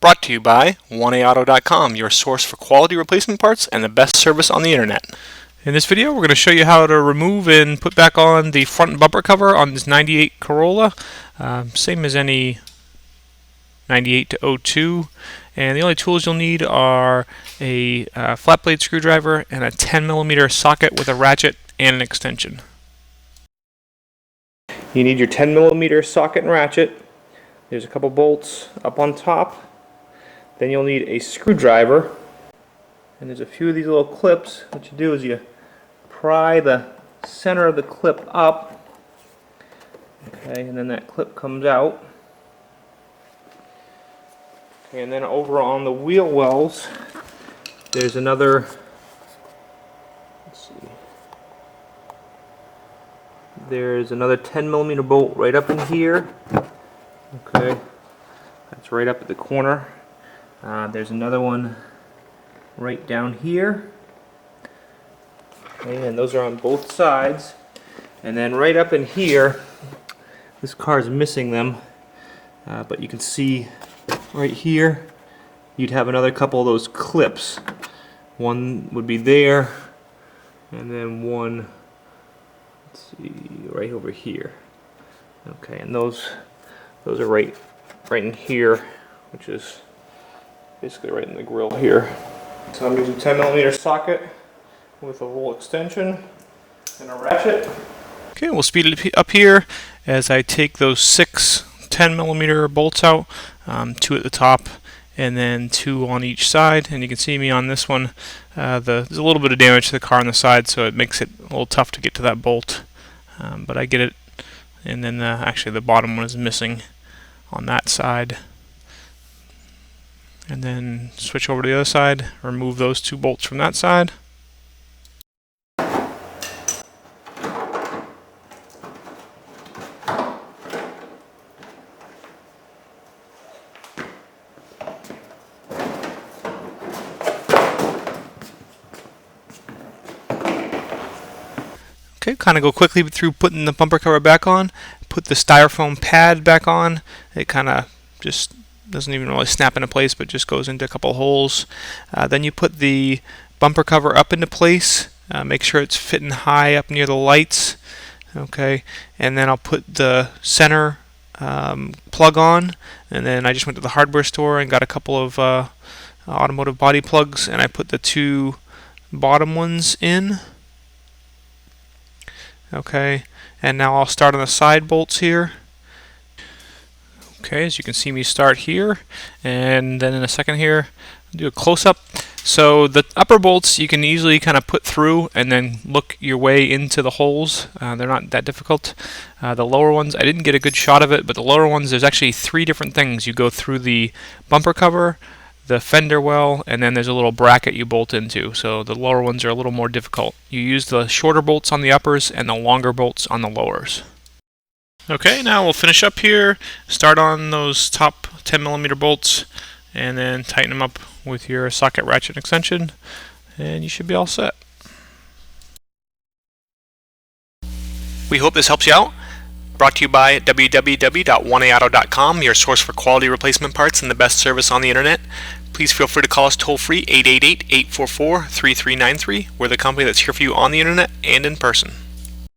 Brought to you by 1AAuto.com, your source for quality replacement parts and the best service on the internet. In this video, we're going to show you how to remove and put back on the front bumper cover on this 98 Corolla. Same as any 98 to 02. And the only tools you'll need are a flat blade screwdriver and a 10mm socket with a ratchet and an extension. You need your 10mm socket and ratchet. There's a couple bolts up on top. Then you'll need a screwdriver, and there's a few of these little clips. What you do is you pry the center of the clip up, okay, and then that clip comes out. Okay, and then over on the wheel wells, there's another, let's see, there's another 10mm bolt right up in here. Okay, that's right up at the corner. There's another one right down here. Okay, and those are on both sides. And then right up in here, this car is missing them, but you can see right here, you'd have another couple of those clips. One would be there, and then one, let's see, right over here. Okay, and those are right in here, which is basically right in the grill here. So I'm using 10mm socket with a little extension and a ratchet. Okay, we'll speed it up here as I take those 6 10mm bolts out, 2 at the top and then 2 on each side. And you can see me on this one, there's a little bit of damage to the car on the side, so it makes it a little tough to get to that bolt. But I get it, and then actually the bottom one is missing on that side. And then switch over to the other side, remove those 2 bolts from that side. Okay, kind of go quickly through putting the bumper cover back on. Put the styrofoam pad back on. It kind of just doesn't even really snap into place, but just goes into a couple holes. Then you put the bumper cover up into place. Make sure it's fitting high up near the lights. Okay, and then I'll put the center plug on. And then I just went to the hardware store and got a couple of automotive body plugs, and I put the 2 bottom ones in. Okay, and now I'll start on the side bolts here. Okay, as you can see me start here, and then in a second here, I'll do a close-up. So the upper bolts you can easily kind of put through and then look your way into the holes. They're not that difficult. The lower ones, I didn't get a good shot of it, but the lower ones, there's actually 3 different things. You go through the bumper cover, the fender well, and then there's a little bracket you bolt into. So the lower ones are a little more difficult. You use the shorter bolts on the uppers and the longer bolts on the lowers. Okay, now we'll finish up here, start on those top 10mm bolts, and then tighten them up with your socket, ratchet, extension, and you should be all set. We hope this helps you out. Brought to you by www.1AAuto.com, your source for quality replacement parts and the best service on the internet. Please feel free to call us toll-free 888-844-3393. We're the company that's here for you on the internet and in person.